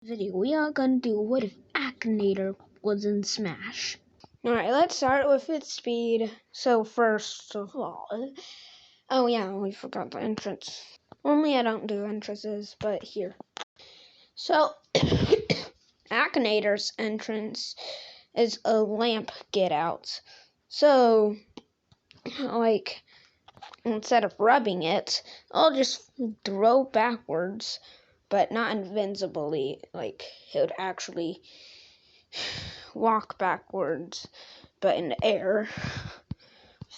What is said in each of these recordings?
video, we are gonna do what if Akinator was in Smash. Alright, let's start with its speed. So first of all, oh yeah, we forgot the entrance. Only I don't do entrances, but here. So, Akinator's entrance is a lamp get out. So, like, instead of rubbing it, I'll just throw backwards, but not invincibly. Like, it would actually walk backwards, but in the air,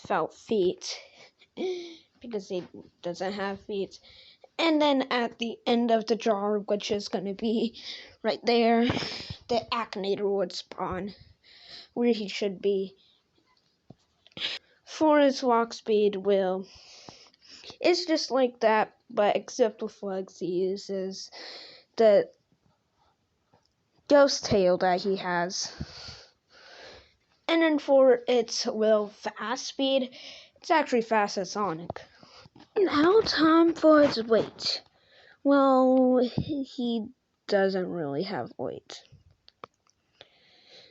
without feet, because he doesn't have feet. And then at the end of the jar, which is going to be right there, the Akinator would spawn where he should be. For his walk speed, it's just like that, but except with legs, he uses the ghost tail that he has. And then for its fast speed, it's actually fast as Sonic. Now time for its weight. Well, he doesn't really have weight.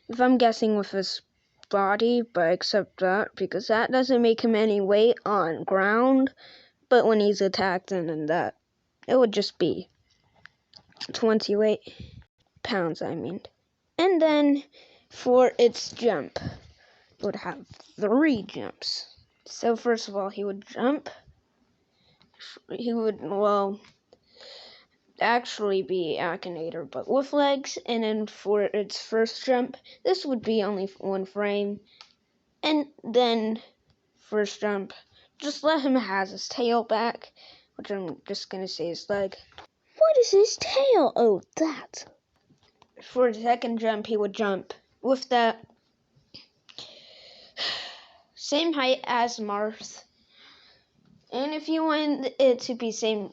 If I'm guessing with his body, but except that, because that doesn't make him any weight on ground, but when he's attacked and that, it would just be 20 weight. Pounds, I mean. And then for its jump, it would have 3 jumps. So first of all, he would jump. He would, actually be Akinator, but with legs. And then for its first jump, this would be only 1 frame. And then first jump, just let him have his tail back, which I'm just gonna say his leg. What is his tail? Oh, that. For the second jump, he would jump with the same height as Marth. And if you want it to be same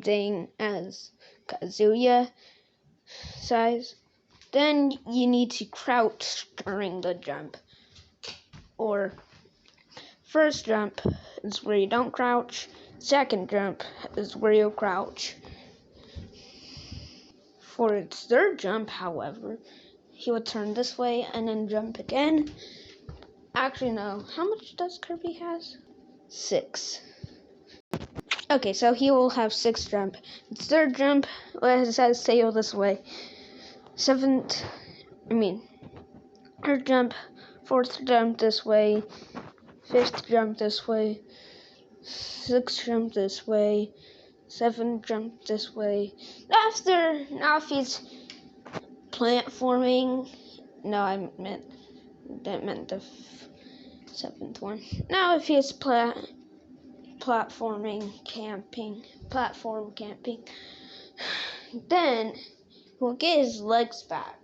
thing as Kazuya size, then you need to crouch during the jump. Or first jump is where you don't crouch, second jump is where you crouch. For its third jump, however, he would turn this way and then jump again. Actually, no. How much does Kirby has? 6. Okay, so he will have 6 jump. Its third jump, it says tail this way. Third jump, fourth jump this way, fifth jump this way, sixth jump this way, seventh jump this way. Now if he's platforming, no, I meant the 7th one. Now if he's platform camping, then he'll get his legs back.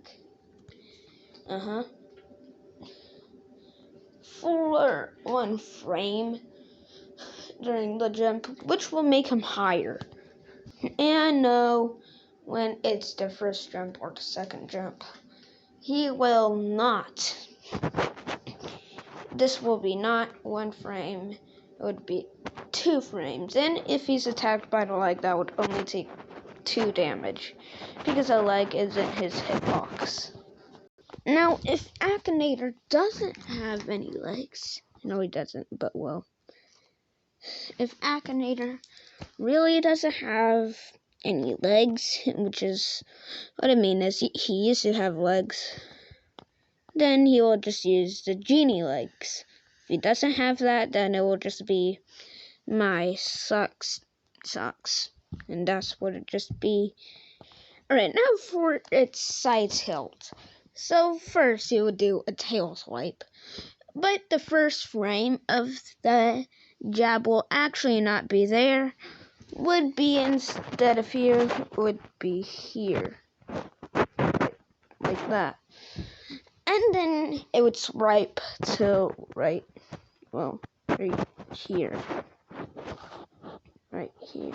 For 1 frame during the jump, which will make him higher. And no, when it's the first jump or the second jump, he will not. This will be not 1 frame, it would be 2 frames. And if he's attacked by the leg, that would only take 2 damage, because the leg isn't his hitbox. Now, if Akinator doesn't have any legs, no he doesn't, but if Akinator really doesn't have any legs, which is what I mean is he used to have legs, then he will just use the genie legs. If he doesn't have that, then it will just be my socks, and that's what it just be. Alright, now for its side tilt. So first you would do a tail swipe, but the first frame of the jab will actually not be there. Would be instead of here, would be here, like that. And then it would swipe to right here. Right here.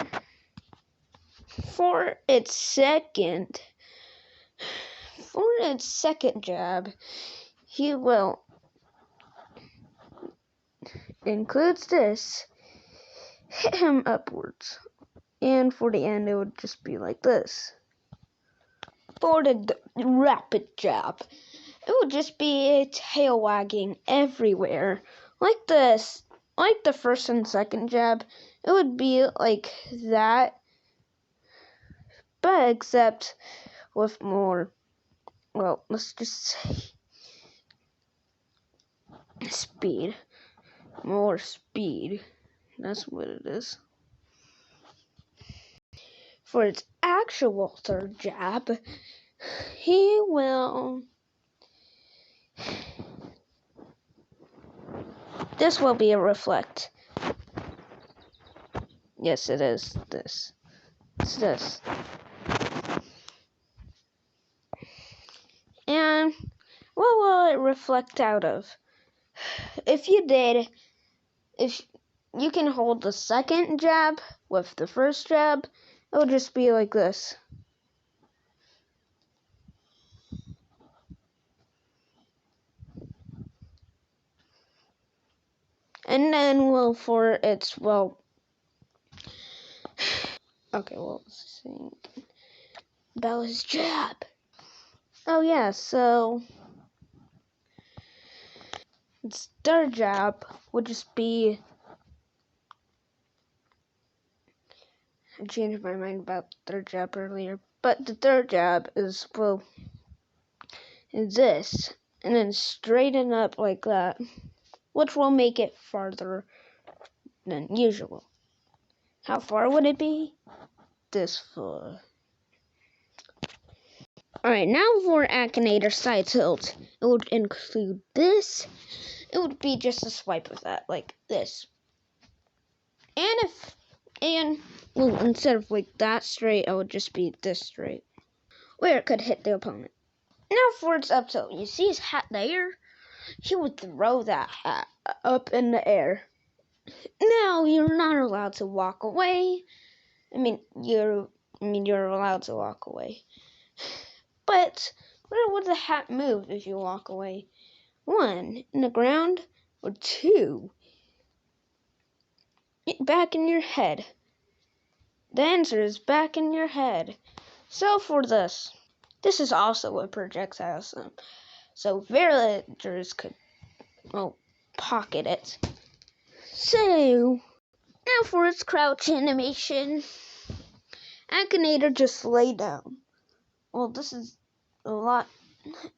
For its second jab, he will includes this, hit him upwards And for the end, it would just be like this. For the rapid jab, it would just be a tail wagging everywhere. Like this. Like the first and second jab, it would be like that. But except with more, well, let's just say speed. More speed. That's what it is. For its actual third jab, he will... This will be a reflect. Yes, it is this. It's this. And what will it reflect out of? If you can hold the second jab with the first jab, it will just be like this. And then, okay, let's see. Bella's jab. Oh yeah, so its third jab would just be... I changed my mind about the third jab earlier, but the third jab is this, and then straighten up like that, which will make it farther than usual. How far would it be? This far. Alright, now for Akinator side tilt, it would include this. It would be just a swipe of that, like this. Well, instead of like that straight, it would just be this straight, where it could hit the opponent. Now for its up tilt, you see his hat there? He would throw that hat up in the air. Now you're not allowed to walk away. You're allowed to walk away. But where would the hat move if you walk away? 1, in the ground, or 2, back in your head. The answer is back in your head. So for this is also a projectile, so villagers could, pocket it. So now for its crouch animation. Akinator just lay down. Well, this is a lot.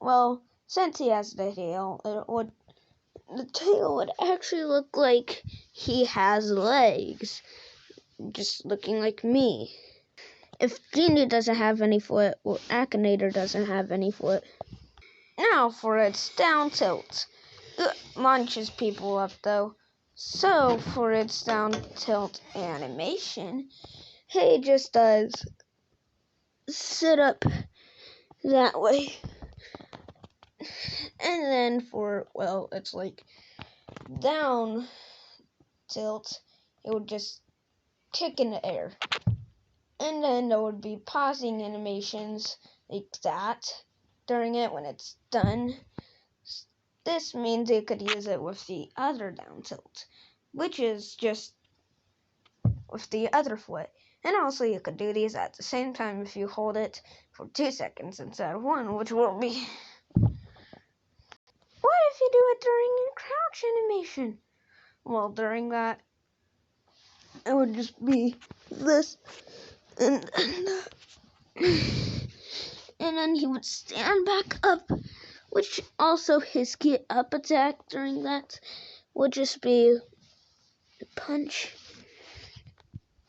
Well, since he has the tail, the tail would actually look like he has legs, just looking like me. If Genie doesn't have any foot, well, Akinator doesn't have any foot. Now for its down tilt. It launches people up though. So for its down tilt animation, he just does sit up that way. And then for, it's like down tilt, it would just kick in the air. And then there would be pausing animations like that during it when it's done. This means you could use it with the other down tilt, which is just with the other foot. And also you could do these at the same time if you hold it for 2 seconds instead of 1, which will be... What if you do it during your crouch animation? Well, during that, it would just be this, and then he would stand back up, which also his get up attack during that would just be punch.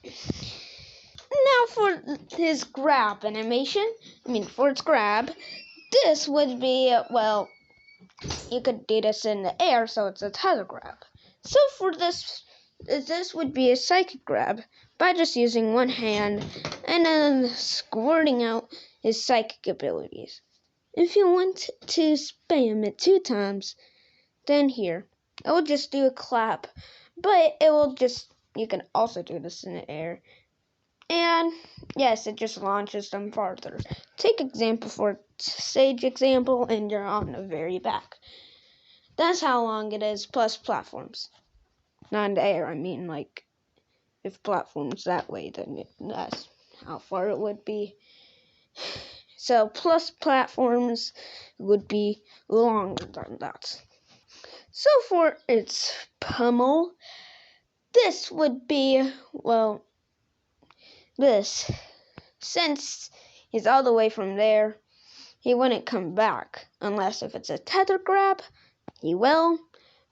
Now for his grab animation, for its grab, this would be, you could do this in the air, so it's a tether grab. So for this would be a psychic grab by just using one hand and then squirting out his psychic abilities. If you want to spam it 2 times, then here, it will just do a clap, but you can also do this in the air. And yes, it just launches them farther. Take example for Sage example, and you're on the very back. That's how long it is, plus platforms. Not in the air, if platforms that way, then that's how far it would be. So plus platforms would be longer than that. So for its pummel, this would be, well, this. Since he's all the way from there, he wouldn't come back, unless if it's a tether grab, he will,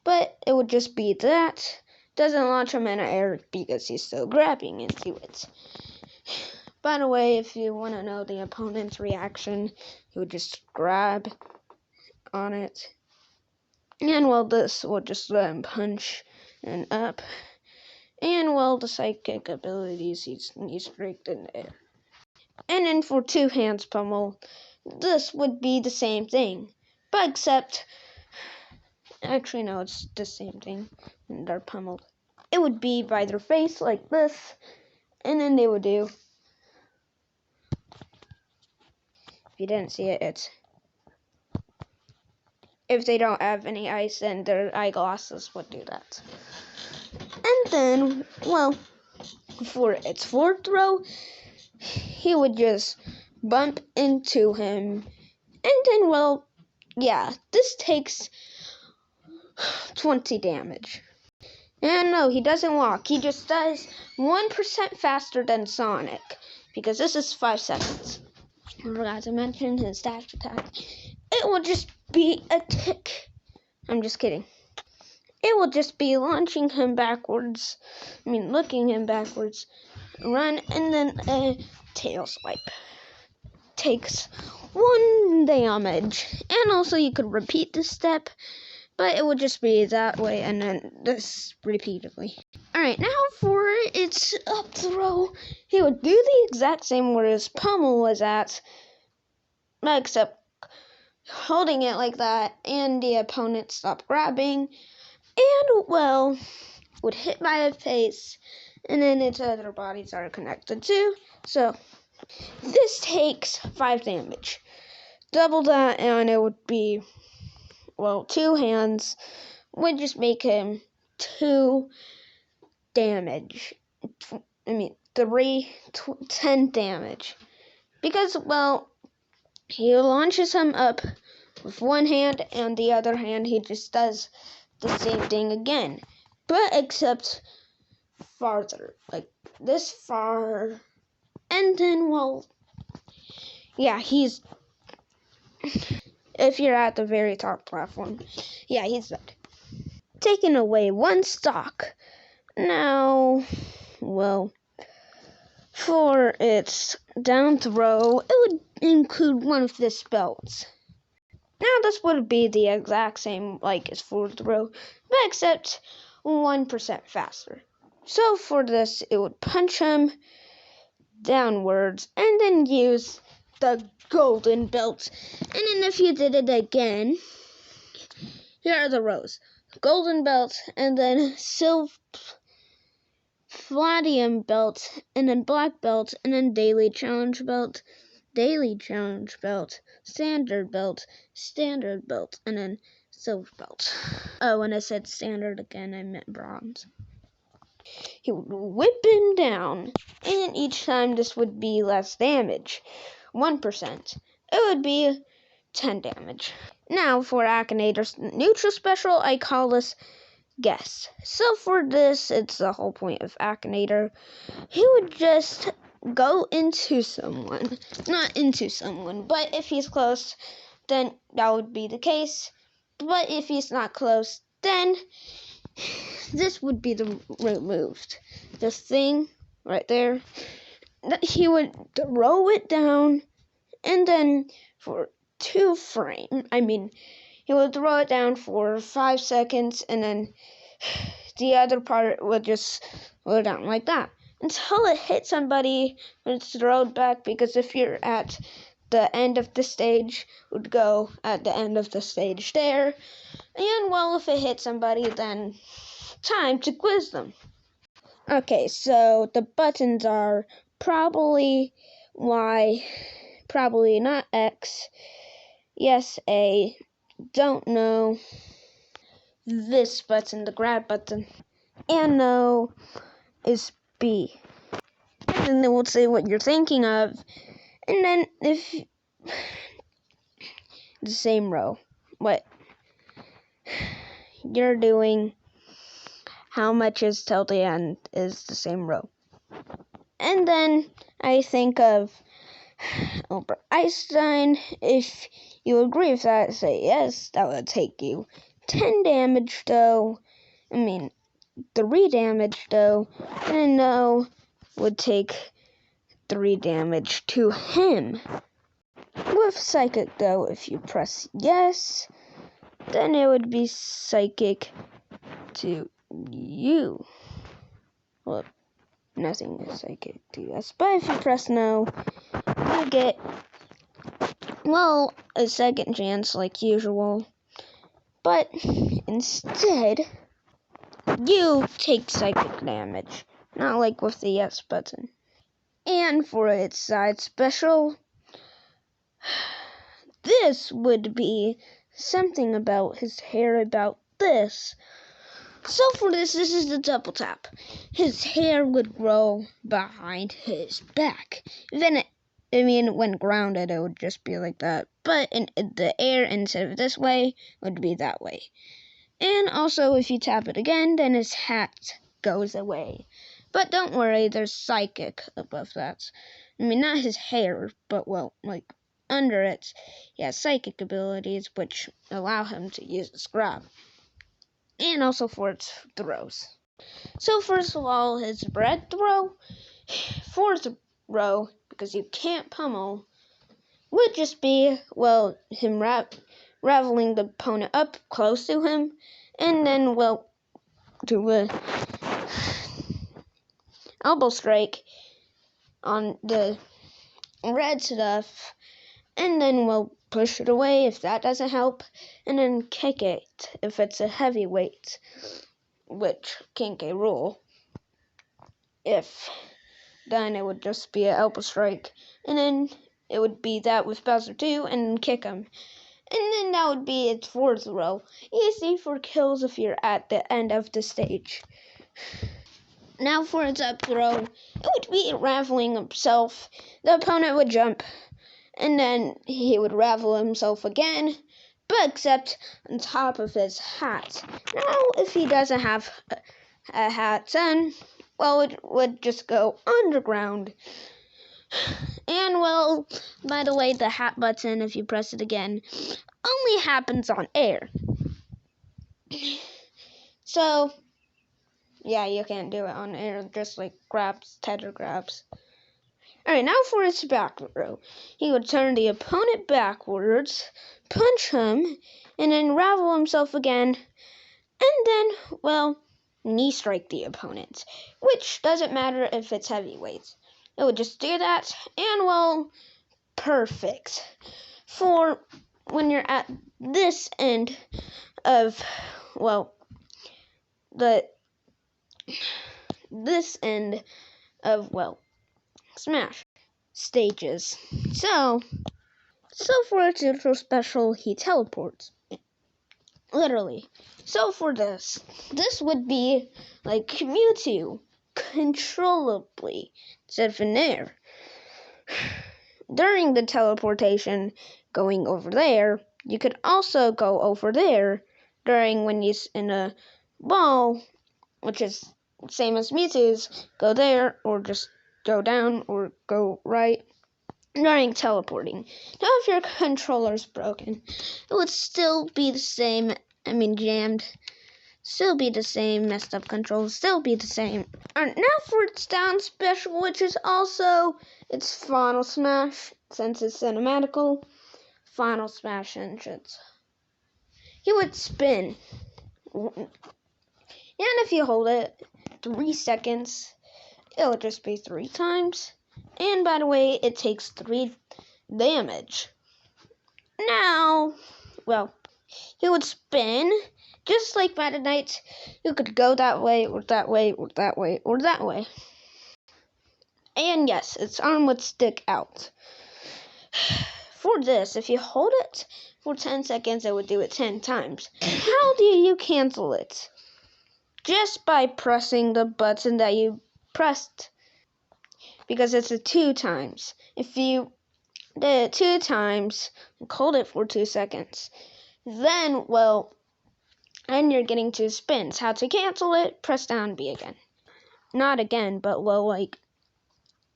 but it would just be that. Doesn't launch him in the air because he's still grabbing into it. By the way, if you want to know the opponent's reaction, he would just grab on it. And well, this will just let him punch and up. And well, the psychic abilities, he's straight in the air. And then for two hands pummel, this would be the same thing. But except, actually no, it's the same thing. And they're pummeled. It would be by their face like this. And then they would do. If you didn't see it, it's. If they don't have any eyes, then their eyeglasses would do that. And then, well, for its forward throw, he would just bump into him. And then, well, yeah, this takes 20 damage. And no, he doesn't walk. He just does 1% faster than Sonic. Because this is 5 seconds. I forgot to mention his dash attack. It will just be a tick. I'm just kidding. It will just be launching him backwards. Looking him backwards. Run, and then a tail swipe. Takes 1 damage. And also you could repeat this step. But it would just be that way, and then this repeatedly. Alright, now for its up throw, he would do the exact same where his pummel was at, except holding it like that, and the opponent stopped grabbing, and, well, would hit by the face, and then its other bodies are connected too, so this takes 5 damage. Double that, and it would be, well, 2 hands would just make him 2 damage. 10 damage. Because, well, he launches him up with one hand, and the other hand he just does the same thing again. But except farther. Like this far. And then, well, yeah, he's. If you're at the very top platform, yeah, he's dead. Taking away 1 stock. Now, well, for its down throw, it would include one of the spells. Now this would be the exact same like as forward throw, but except 1% faster. So for this, it would punch him downwards and then use the golden belt. And then if you did it again, here are the rows. Golden belt, and then silver platinum belt, and then black belt, and then daily challenge belt, standard belt, and then silver belt. Oh, when I said standard again, I meant bronze. He would whip him down, and each time this would be less damage, 1%. It would be 10 damage. Now for Akinator's neutral special, I call this Guess. So for this, it's the whole point of Akinator. He would just go into someone. Not into someone, but if he's close, then that would be the case. But if he's not close, then this would be the removed. This thing right there, he would throw it down, and then for 2 frames, he would throw it down for 5 seconds, and then the other part would just go down like that until it hits somebody when it's thrown back, because if you're at the end of the stage, it would go at the end of the stage there. And, well, if it hits somebody, then time to quiz them. Okay, so the buttons are probably Y, probably not X, yes A, don't know, this button, the grab button, and no is B. be. And then it will say what you're thinking of. And then if the same row, what you're doing, how much is till the end is the same row. And then I think of Albert Einstein. If you agree with that, say yes, that would take you 10 damage though. 3 damage though. And no would take 3 damage to him. With psychic though, if you press yes, then it would be psychic to you. Well, nothing is psychic to us. But if you press no, you get, well, a second chance like usual. But instead, you take psychic damage. Not like with the yes button. And for its side special, this would be something about his hair about this. So for this is the double tap. His hair would grow behind his back. Then, when grounded, it would just be like that. But in the air, instead of this way, it would be that way. And also, if you tap it again, then his hat goes away. But don't worry, there's psychic above that. Not his hair, but, under it, he has psychic abilities, which allow him to use his grab. And also for its throws. So first of all, his bread throw, fourth row, because you can't pummel, would just be, him raveling the opponent up close to him, and then, do a elbow strike on the red stuff, and then push it away if that doesn't help, and then kick it if it's a heavyweight, which can't get rule. If then it would just be an elbow strike, and then it would be that with Bowser too, and then kick him. And then that would be its fourth row. Easy for kills if you're at the end of the stage. Now for its up throw, it would be raveling himself. The opponent would jump, and then he would ravel himself again, but except on top of his hat. Now, if he doesn't have a hat, then, it would just go underground. And, by the way, the hat button, if you press it again, only happens on air. So, yeah, you can't do it on air, just like grabs, tether grabs. Alright, now for his back row. He would turn the opponent backwards, punch him, and then ravel himself again, and then, knee strike the opponent, which doesn't matter if it's heavyweight. It would just do that, and, perfect for when you're at this end of, this end of, Smash stages. So for its intro special, he teleports. Literally. So for this would be like Mewtwo, controllably, instead of in air. During the teleportation, going over there, you could also go over there during when he's in a ball, which is same as Mewtwo's, go there, or just go down, or go right, during teleporting. Now if your controller's broken, it would still be the same, jammed, still be the same, messed up controls, still be the same. Alright, now for its down special, which is also its Final Smash, since it's cinematical, Final Smash entrance. He would spin, and if you hold it 3 seconds, it'll just be 3 times. And by the way, it takes 3 damage. Now, he would spin, just like Meta Knight. You could go that way, or that way, or that way, or that way. And yes, its arm would stick out. For this, if you hold it for 10 seconds, it would do it 10 times. How do you cancel it? Just by pressing the button that you pressed because it's a 2 times. If you did it 2 times and hold it for 2 seconds, then, well, and you're getting 2 spins. How to cancel it? Press down B again. Not again, but, well, like,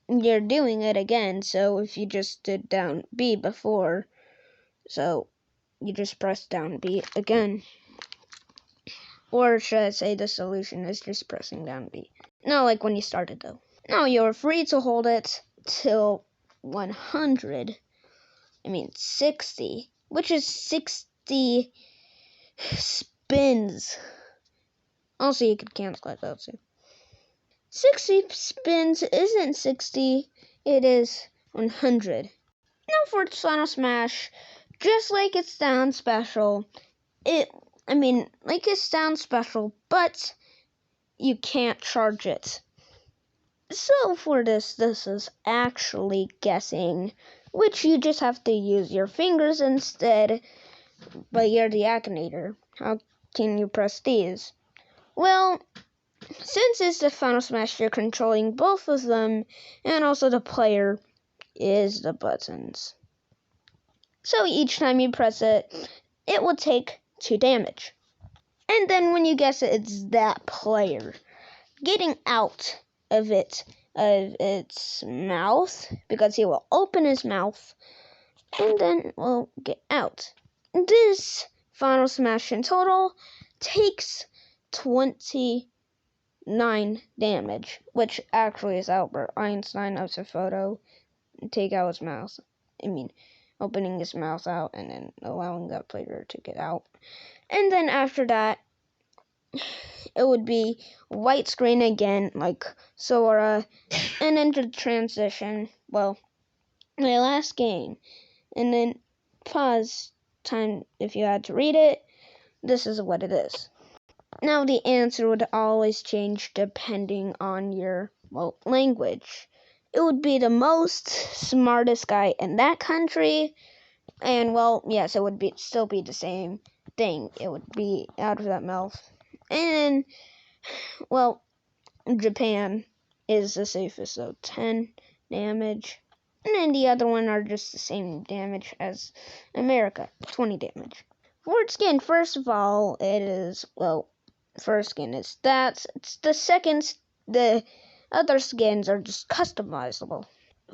you're doing it again, so if you just did down B before, so you just press down B again. Or should I say the solution is just pressing down B. Not like when you started, though. Now you're free to hold it till 60, which is 60 spins. Also, you could cancel it, though, too. 60 spins isn't 60, it is 100. Now for its final smash, just like its down special, it's down special, but you can't charge it. So for this is actually guessing, which you just have to use your fingers instead, but you're the Akinator. How can you press these? Well, since it's the final smash, you're controlling both of them, and also the player is the buttons. So each time you press it, it will take 2 damage. And then when you guess it, it's that player getting out of its mouth, because he will open his mouth and then will get out. This final smash in total takes 29 damage, which actually is Albert Einstein of the photo. Take out his mouth. Opening his mouth out and then allowing that player to get out. And then after that, it would be white screen again, like Sora, and then the transition. Well, my last game, and then pause time if you had to read it. This is what it is. Now the answer would always change depending on your language. It would be the most smartest guy in that country, and yes, it would still be the same thing. It would be out of that mouth. And Japan is the safest, so 10 damage. And then the other one are just the same damage as America, 20 damage. Word skin, first of all, it is, first skin is that. It's the second, the other skins are just customizable.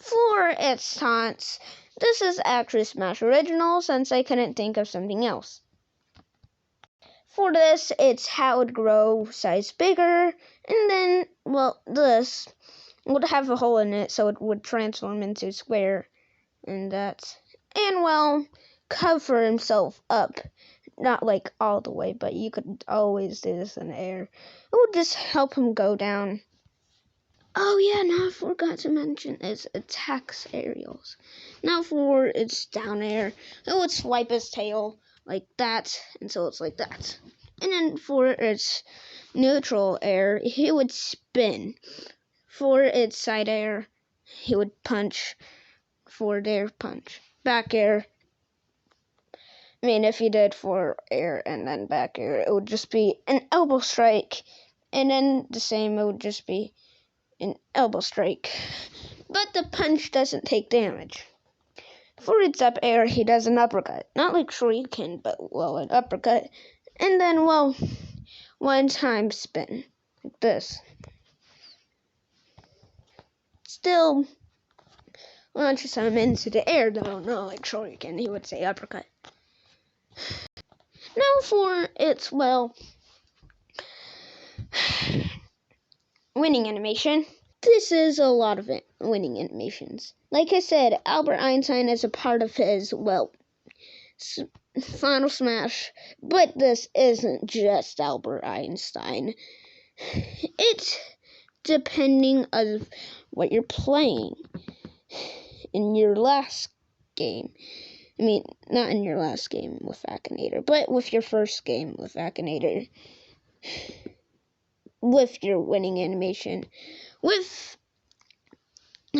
For its taunts, this is actually Smash Original since I couldn't think of something else. For this, it's how it would grow size bigger, and then, this would have a hole in it so it would transform into a square, and cover himself up. Not like all the way, but you could always do this in the air. It would just help him go down. Oh yeah, now I forgot to mention its attacks aerials. Now for its down air, it would swipe its tail like that until it's like that. And then for its neutral air, he would spin. For its side air, he would punch. Forward air, punch. Back air, if you did forward air and then back air, it would just be an elbow strike. And then the same, it would just be an elbow strike. But the punch doesn't take damage. For its up air, he does an uppercut. Not like Shuriken, but, an uppercut. And then, one time spin. Like this. Still launches him into the air, though. Not like Shuriken, he would say uppercut. Now for its, winning animation. This is a lot of winning animations. Like I said, Albert Einstein is a part of his, Final Smash. But this isn't just Albert Einstein. It's depending on what you're playing in your last game. Not in your last game with Akinator, but with your first game with Akinator. With your winning animation.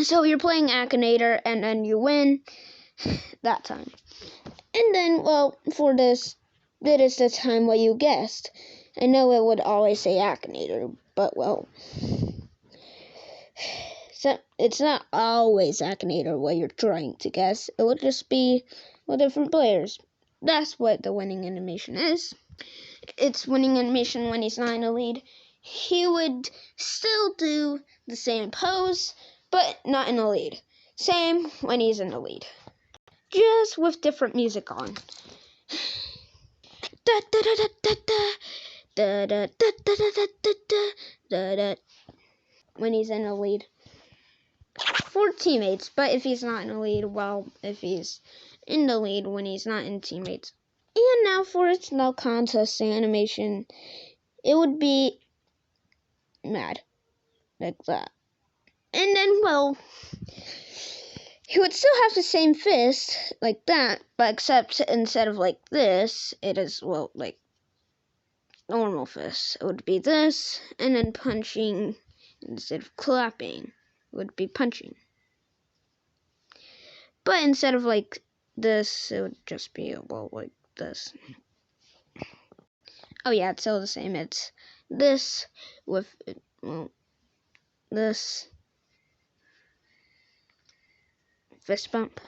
So you're playing Akinator and then you win that time. And then, for this, that is the time what you guessed. I know it would always say Akinator, but So it's not always Akinator what you're trying to guess. It would just be different players. That's what the winning animation is. It's winning animation when he's not in the lead. He would still do the same pose, but not in the lead. Same when he's in the lead. Just with different music on. Da da da da da da da da da da da da da when he's in the lead. For teammates, but if he's not in the lead, well, if he's in the lead when he's not in teammates. And now for its no contest animation, it would be mad, like that. And then, well, he would still have the same fist, like that, but except instead of like this, it is, well, like normal fist. It would be this, and then punching, instead of clapping, it would be punching. But instead of like this, it would just be, well, like this. Oh yeah, it's still the same. It's this with, well, this fist bump.